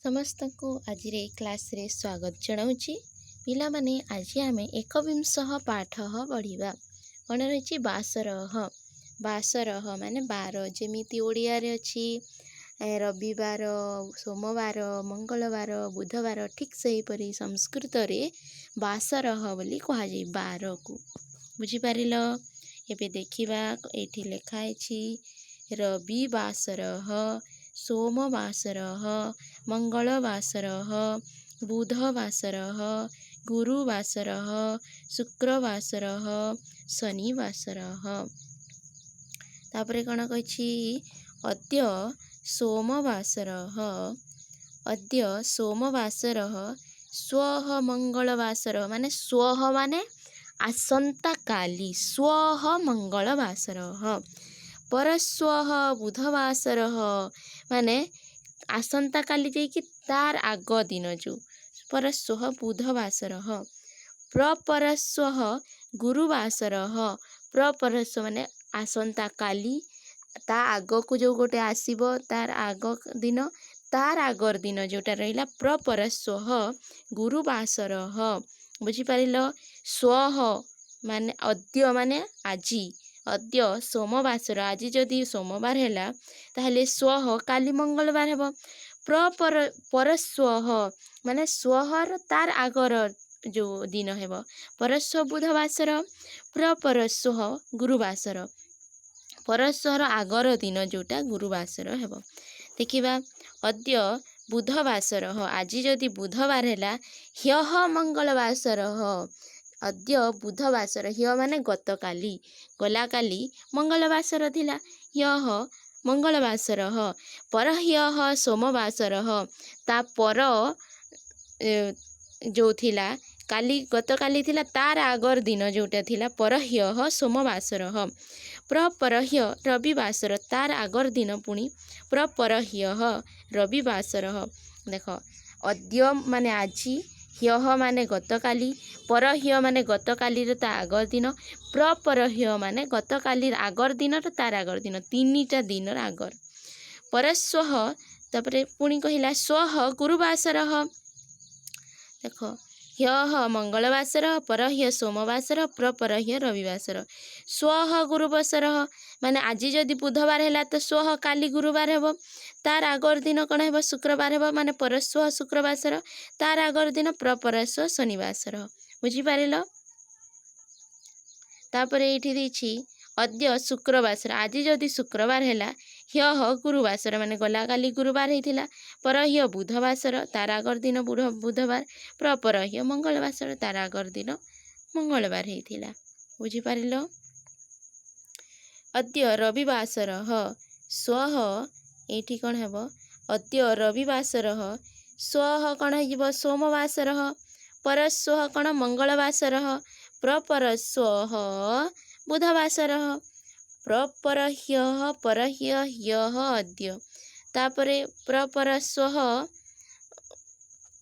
समस्त को आज क्लास रे स्वागत जनाऊँगी। पिलामाने आज आमे एकविंशः पाठ पढ़िबा। कौन रही बासरह बासरह माने बार जेमिति ओडिया रे अछि रविवार सोमवार मंगलवार बुधवार ठीक सेहीपरि संस्कृत रे बासरह बोली कहा जाय बार को बुझी पारिल। एबे देखिबा एठी लेखा अछि रविवासरः सोमवासरः मंगलवासरः बुधवासरः गुरुवासरः शुक्रवासरः शनिवासरः। तापरे कौन कही अद्य सोमवासरः स्वः मंगलवासरः माने स्वः माने आसंता काली स्वः मंगलवासरः परस्वः बुधवासरः माने आसंता काली जाइकी तार आग दिन जो परस्वः बुधवासरः प्रपरस्वः गुरुवासरः प्रपरस्व माने आसंता काली ता आग को जो गोटे आसीबो तार आग दिन तार आगर दिन जोटा रहिला प्रपरस्वः गुरुवासरः बुझी पारिल। स्वः माने अद्य माने आजी अद्य सोमवासर आज जदि सोमवार है ताहले स्वः काली मंगलवार हेब परस्वः माने स्वहर तार आगर जो दिन हेब परस्व बुधवासर प्रपरस्वः गुरुवासर परस्वर आगर दिन जोटा गुरुवासर हेब। देखिबा अद्य बुधवासर आज जदि बुधवार है ह्यः मंगलवासर अद्य बुधवासर ह्य माने गतकाली गला काली मंगलवासर थिला ह्यः मंगलवासर परह्यः सोमवासर ता पर जो थिला काली गतकाली थिला तार आगर दिन जोटा थिला परह्यः सोमवासर प्रपरह्य रविवासर तार आगर दिन पुणी प्रपरह्यः रविवासर। देख अद्य माने आजी ह्यः माने गतकाली परह्य माने गतकाली ता आगर दिन प्रपरह्य माने गतकाली आगर दिन तार आगर दिन तीनिटा दिन आगर परस्वः तापरे पुणी कहिला स्वः गुरुवासर देख ह्यः मंगलवासर परह्य सोमवासर प्रपरह्य रविवासर स्वः गुरुवासर माने आज जदि बुधवार है तो स्वः काली गुरुवार हेब तार आगर दिन कौन हेब शुक्रवार हेब माने परस्वः शुक्रवासर तार आगर दिन प्रपरस्व शनिवासर बुझी पारिल। तापरे एठी देछि अद्य शुक्रवासर आज जदि शुक्रवार है ह्यः गुरुवासर माने गला काली गुरुवार होइथिला परह्य बुधवासर तार आगर दिन बुधवार प्रपरह्य मंगलवासर तार आगर दिन मंगलवार होइथिला बुझी पारिल। अद्य रविवासर स्वः एठी कौन हेब अद्य रविवासर स्वः कौन हो सोमवासर परस्वः कौन मंगलवासर प्रपरस्वः बुधवासर प्रपरह्यः परह्य ह्यः अद्य तापरे प्रपरस्वः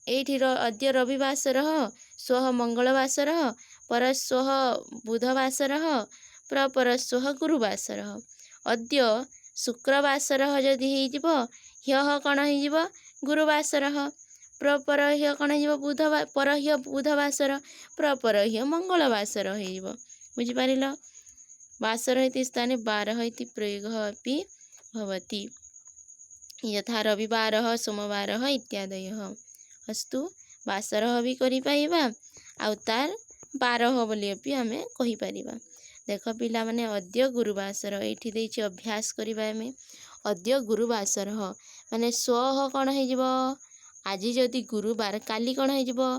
एठी अद्य रविवासर स्वः मंगलवासर परस्वः बुधवासर प्रपरस्वः गुरुवासर अद्य शुक्रवासर जदि हो ह्यः कौन हो गुरुवासर प्रपरह्य कौन हो बुधवार परह्य बुधवासर प्रपरह्य मंगलवासर हो बुझी पारिल। वासर इति स्थाने बारः इति प्रयोगः अपि भवति यथा रविवारः सोमवारः इत्यादयः। अस्तु वासरः भी करि पाइबा आउ तार बारः बोली अपि हमें कहि परिबा। देख पिला माने अद्य गुरुवासर एठी देछि अभ्यास करिबा हमें अद्य गुरुवासर माने स्वः कौन हो आज जदि गुरुवार काली कौन हो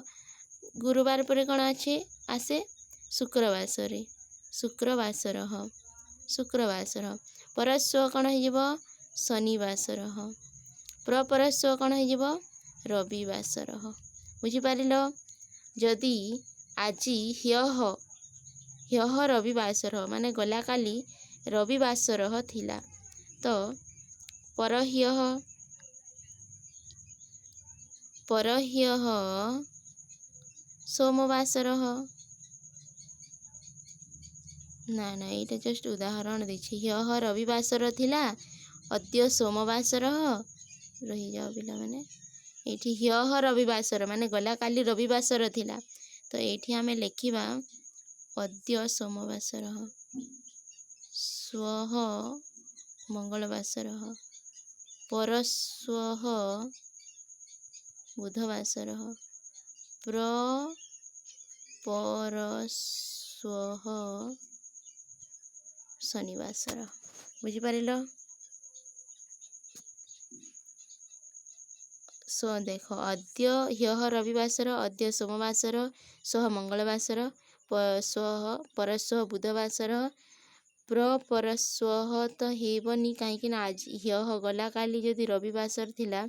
गुरुवार पर कौन अच्छे आसे शुक्रवासर शुक्रवासर शुक्रवासर परस्व कौन हो शनिवासर प्रपरस्व कौन हो रविवासर बुझी पारिल। जदि आज ह्यः ह्यः रविवासर माने गला काली रविवासर थिला तो परह्यः परह्यः सोमवासर ना ना ये जस्ट उदाहरण देछि ह्यः रविवासर थिला अद्य सोमवासर रही जाओ पिला माने ଏଇଠି ହ୍ୟଃ ରବିବାସର ମାନେ ଗଲା କାଲି ରବିବାସର ଥିଲା, ତ ଏଇଠି ଆମେ ଲେଖିବା ଅଦ୍ୟ ସୋମବାସର, ଶ୍ଵଃ ମଙ୍ଗଳବାସର, ପରଶ୍ଵଃ ବୁଧବାସର, ପରଶ୍ଵଃ ଶନିବାସର। ବୁଝିପାରିଲ? ଦେଖ ଅଦ୍ୟ ହ୍ୟଃ ରବିବାସର, ଅଦ୍ୟ ସୋମବାସର, ଶ୍ଵଃ ମଙ୍ଗଳବାସର, ଶ୍ଵଃ ପରଶ୍ଵଃ ବୁଧବାସର, ପରଶ୍ଵଃ ତ ହେବନି କାହିଁକି ନା ଆଜି ହ୍ୟଃ ଗଲା କାଲି ଯଦି ରବିବାସର ଥିଲା,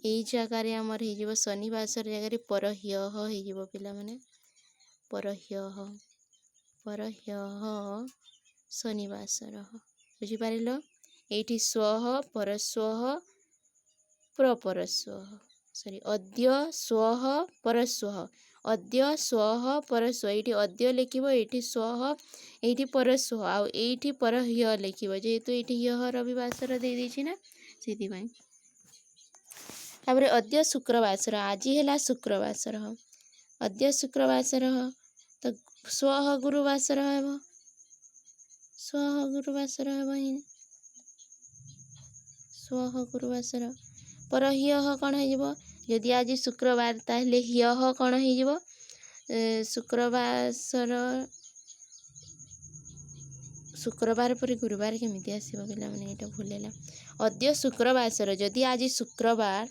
ଏଇ ଜାଗାରେ ଆମର ହେଇଯିବ ଶନିବାସର ଜାଗାରେ ପରହ୍ୟଃ ହେଇଯିବ ପିଲାମାନେ, ପରହ୍ୟଃ ଶନିବାସର। ବୁଝିପାରିଲ? ଏଇଠି ଶ୍ଵଃ ପରଶ୍ଵଃ ପରଶ୍ଵଃ ଅଦ୍ୟ ଶ୍ଵଃ ପରଶ୍ଵଃ, ଅଦ୍ୟ ଶ୍ଵଃ ପରଶ୍ଵଃ, ଏଇଠି ଅଦ୍ୟ ଲେଖିବ, ଏଇଠି ଶ୍ଵଃ, ଏଇଠି ପରଶ୍ଵଃ, ଆଉ ଏଇଠି ପରହ୍ୟଃ ଲେଖିବ, ଯେହେତୁ ଏଇଠି ହ୍ୟଃ ରବିବାସର ଦେଇଦେଇଛି ନା ସେଥିପାଇଁ। ତାପରେ ଅଦ୍ୟ ଶୁକ୍ରବାସର, ଆଜି ହେଲା ଶୁକ୍ରବାସର, ଅଦ୍ୟ ଶୁକ୍ରବାସର, ତ ଶ୍ଵଃ ଗୁରୁବାସର ହେବ, ଶ୍ଵଃ ଗୁରୁବାସର ହେବ ହିଁ, ଶ୍ଵଃ ଗୁରୁବାସର। ପରହ୍ୟଃ କ'ଣ ହେଇଯିବ? ଯଦି ଆଜି ଶୁକ୍ରବାର ତାହେଲେ ହ୍ୟଃ କ'ଣ ହେଇଯିବ? ଶୁକ୍ରବାର ପରେ ଗୁରୁବାର କେମିତି ଆସିବ ପିଲାମାନେ? ଏଇଟା ଭୁଲ ହେଲା। ଅଦ୍ୟ ଶୁକ୍ରବାସର, ଯଦି ଆଜି ଶୁକ୍ରବାର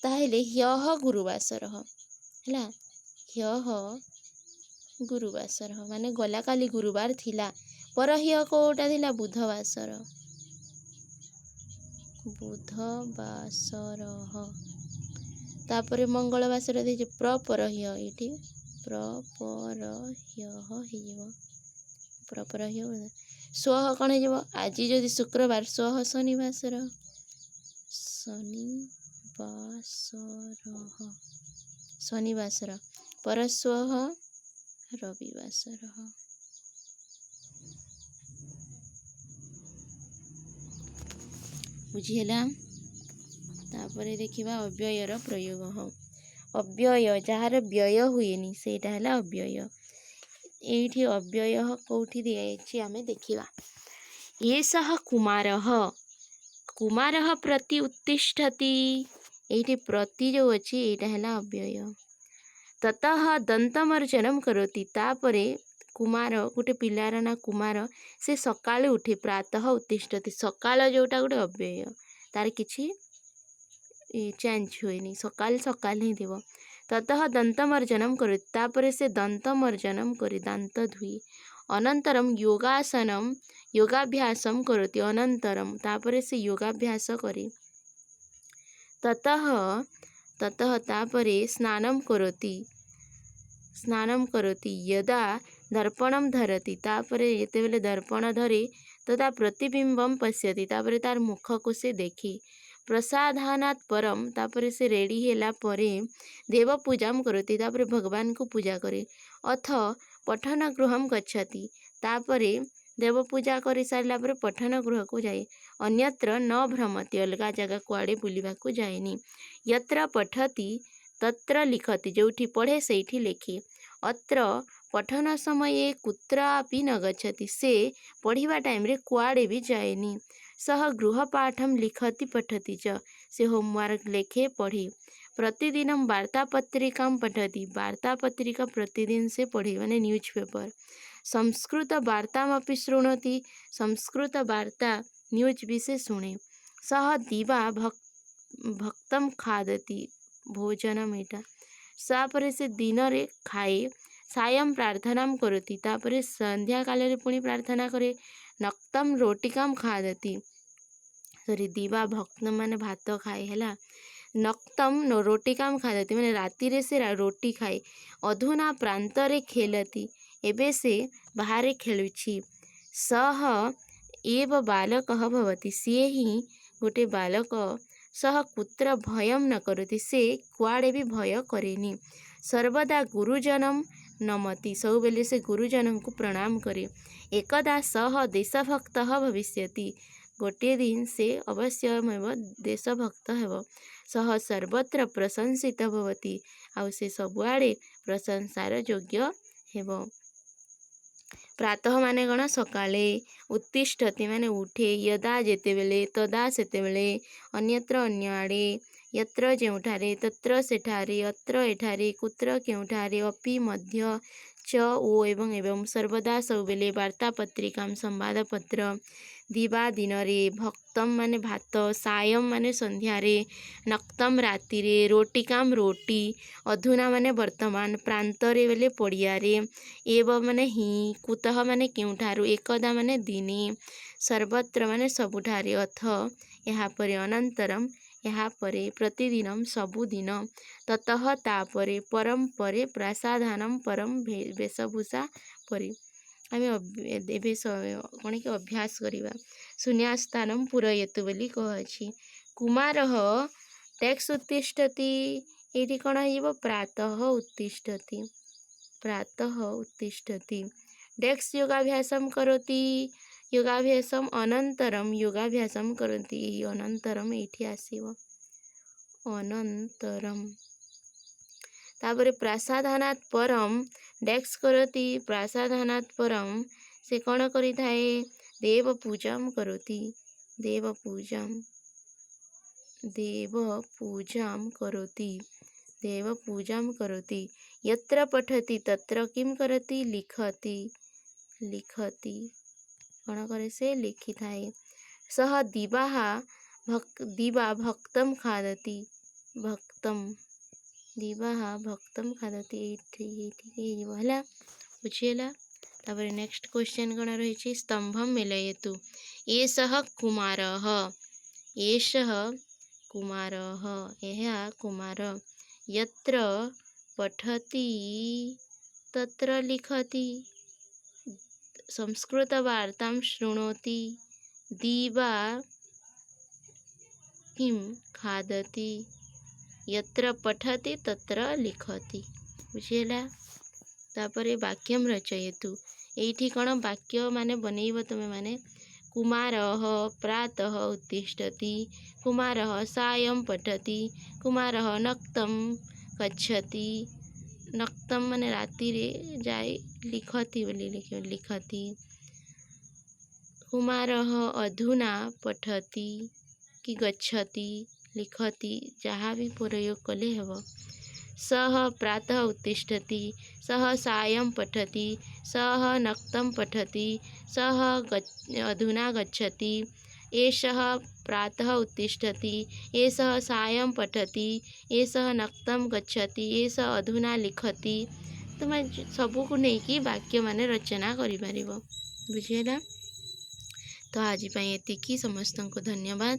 ତାହେଲେ ହ୍ୟଃ ଗୁରୁବାସର ହେଲା, ହ୍ୟଃ ଗୁରୁବାସର ମାନେ ଗଲା କାଲି ଗୁରୁବାର ଥିଲା। ପରହ୍ୟଃ କୋଉଟା ଥିଲା? ବୁଧବାସର, ବୁଧବାସର। ତାପରେ ମଙ୍ଗଳବାସର ଦେଇଛି ପ୍ରପରହ୍ୟଃ, ଏଇଠି ପ୍ରପରହ୍ୟଃ ହେଇଯିବ, ପ୍ରପରହ୍ୟଃ। ଶ୍ଵଃ କ'ଣ ହେଇଯିବ? ଆଜି ଯଦି ଶୁକ୍ରବାର, ଶ୍ଵଃ ଶନିବାସର, ଶନିବାସର, ପରଶ୍ଵଃ ରବିବାସର। ବୁଝିହେଲା? ତାପରେ ଦେଖିବା ଅବ୍ୟୟର ପ୍ରୟୋଗ। ଅବ୍ୟୟ ଯାହାର ବ୍ୟୟ ହୁଏନି ସେଇଟା ହେଲା ଅବ୍ୟୟ। ଏଇଠି ଅବ୍ୟୟ କୋଉଠି ଦିଆଯାଇଛି ଆମେ ଦେଖିବା। ଏଷଃ କୁମାରଃ, କୁମାରଃ ପ୍ରତି ଉତ୍ତିଷ୍ଠତି, ଏଇଠି ପ୍ରତି ଯୋଉ ଅଛି ଏଇଟା ହେଲା ଅବ୍ୟୟ। ତତଃ ଦନ୍ତମର୍ଜନମ୍ କରୋତି, ତାପରେ କୁମାର, ଗୋଟେ ପିଲାର ନା କୁମାର, ସେ ସକାଳୁ ଉଠେ, ପ୍ରାତଃ ଉତ୍ତିଷ୍ଠତି, ସକାଳ ଯୋଉଟା ଗୋଟେ ଅବ୍ୟୟ, ତାର କିଛି ଚେଞ୍ଜ ହୁଏନି, ସକାଳ ହିଁ ଥିବ। ତତଃ ଦନ୍ତମର୍ଜନମ୍ କରୋତି, ତାପରେ ସେ ଦନ୍ତମର୍ଜନମ୍ କରି ଦାନ୍ତ ଧୁଏ। ଅନନ୍ତରମ୍ ଯୋଗାଭ୍ୟାସମ୍ କରୋତି, ଅନନ୍ତରମ୍ ତାପରେ ସେ ଯୋଗାଭ୍ୟାସ କରେ। ତତଃ ତାପରେ ସ୍ନାନମ୍ କରୋତି ଯଦା ଦର୍ପଣମ୍ ଧରତି, ତାପରେ ଯେତେବେଳେ ଦର୍ପଣ ଧରେ, ତଥା ପ୍ରତିବିମ୍ବମ୍ ପଶ୍ୟତି, ତାପରେ ତାର ମୁଖକୁ ସେ ଦେଖେ। ପ୍ରସାଧାନାତ୍ ପରମ୍, ତାପରେ ସେ ରେଡ଼ି ହେଲା ପରେ ଦେବ ପୂଜାମ୍ କରୋତି, ତାପରେ ଭଗବାନଙ୍କୁ ପୂଜା କରେ। ଅଥ ପଠନ ଗୃହମ୍ ଗଚ୍ଛତି, ତାପରେ ଦେବ ପୂଜା କରି ସାରିଲା ପରେ ପଠନ ଗୃହକୁ ଯାଏ। ଅନ୍ୟତ୍ର ନ ଭ୍ରମତି, ଅଲଗା ଜାଗା କୁଆଡ଼େ ବୁଲିବାକୁ ଯାଏନି। ୟତ୍ର ପଠତି ତତ୍ର ଲିଖତି, ଯୋଉଠି ପଢ଼େ ସେଇଠି ଲେଖେ। ଅତ୍ର ପଠନ ସମୟେ କୁତ୍ରାପି ନ ଗଚ୍ଛତି, ସେ ପଢ଼ିବା ଟାଇମ୍ରେ କୁଆଡ଼େ ବି ଯାଏନି। ସହ ଗୃହପାଠମ୍ ଲିଖତି ପଠତି ଚ, ସେ ହୋମୱାର୍କ ଲେଖେ, ପଢ଼େ। ପ୍ରତିଦିନମ୍ ବାର୍ତ୍ତାପତ୍ରିକାମ୍ ପଠତି, ବାର୍ତ୍ତାପତ୍ରିକା ପ୍ରତିଦିନ ସେ ପଢ଼େ ମାନେ ନ୍ୟୁଜ୍ ପେପର। ସଂସ୍କୃତ ବାର୍ତ୍ତାମପି ଶୃଣୋତି, ସଂସ୍କୃତ ବାର୍ତ୍ତା ନ୍ୟୁଜ୍ ବି ସେ ଶୁଣେ। ସହ ଦିବା ଭକ୍ତମ୍ ଖାଦତି, ଭୋଜନମ୍ ଏଇଟା, ତାପରେ ସେ ଦିନରେ ଖାଏ। ସାୟଂ ପ୍ରାର୍ଥନାମ୍ କରୋତି, ତାପରେ ସନ୍ଧ୍ୟା କାଳରେ ପୁଣି ପ୍ରାର୍ଥନା କରେ। ନକ୍ତମ୍ ରୋଟିକାମ୍ ଖାଦତି, ଦିବା ଭକ୍ତ ମାନେ ଭାତ ଖାଏ ହେଲା। ନକ୍ତମ୍ ରୋଟିକାମ୍ ଖାଦତି ମାନେ ରାତିରେ ସେ ରୋଟି ଖାଏ। ଅଧୁନା ପ୍ରାନ୍ତରେ ଖେଲତି, ଏବେ ସେ ବାହାରେ ଖେଳୁଛି। ସହ ଏବ ବାଲକଃ ଭବତି, ସିଏ ହିଁ ଗୋଟେ ବାଲକ। ସହ କୁତ୍ର ଭୟମ୍ ନ କରୋତି, ସେ କୁଆଡ଼େ ବି ଭୟ କରେନି। ସର୍ବଦା ଗୁରୁଜନମ୍ ନମତି, ସବୁବେଳେ ସେ ଗୁରୁଜନଙ୍କୁ ପ୍ରଣାମ କରେ। ଏକଦା ସହ ଦେଶଭକ୍ତଃ ଭବିଷ୍ୟତି, गोटे दिन से अवश्यमेव देशभक्त हेब सह सर्वत्र प्रशंसित भवति आउ से सबुआड़े प्रशंसार योग्य हेब। प्रातः माने गण सकाळे उत्तिष्ठति माने उठे यदा जेतेबेले तदा सेतेबेले अन्यत्र अन्य आड़े यत्र जेउठारे तत्र सेठारे अत्र एठारे कुत्र केउठारे अपि मध्य च ओ एवं सर्वदा सबुबेले वार्तापत्रिका संवादपत्र दिवा दिन रे भक्तम माने भात सायम माने संध्यारे नक्तम रातिरे रोटिकाम रोटी अधुना माने वर्तमान प्रांतरे बेले पड़ियारे एव माने ही कुतः माने केउठारु एकदा माने दिने सर्वत्र माने सबुठारे अथ यहाँ परे अनंतरम यहाँ परे प्रतिदिनम सबुदिन ततः तापरे परम परे प्रसाधानम परम वेशभूषा परे आम एबे कौन कि अभ्यास करवा शून्यस्थानम पूरयतु बोली कही कुमारः टेक्स उत्तिष्ठति ये कौन हो प्रातः उत्तिष्ठति डेक्स योगाभ्यासम करोति योगाभ्यासम अनंतरम योगाभ्यासम करती अनंतरम ये आसव अनंतरम तापर प्रसाधानात् परम डेक्स करती प्रसाधानात् परम से कौन करी थाए देव पूजा करोति देव पूजा करोति यत्र पठति तत्र किम करति लिखति कौन करे से लिखि थाए सह दिवा भक्तम खादति है बुझीगला। तापर नेक्स्ट क्वेश्चन कौन रही स्तंभम मेलयतु एषः कुमारः यह कुमार यत्र पठति तत्र लिखति संस्कृत वार्तां शृणोति दिवा किं खादति यत्र पठति तत्र लिखति बुझीगला। तापर वाक्यम रचयतु एठी कौन वाक्य माने बनैब तुमे माने कुमारः प्रातः उत्तिष्ठति कुमारः सायं पठति कुमारः नक्तं गच्छति नक्तं माने राति रे जाए लिखति बोली लिखति कुमारः अधुना पठति कि गच्छति लिखति जहाँ भी प्रयोग कले हेब सः प्रातः उत्तिष्ठति सः सायं पठति सः नक्तं पठति सः अधुना गच्छति एषः प्रातः उत्तिष्ठति एषः सायं पठति एषः नक्तं गच्छति एषः अधुना लिखति तुम सबू को लेकिन वाक्य माने रचना करिपारिबो बुझिला। तो आज एतिकी समस्त को धन्यवाद।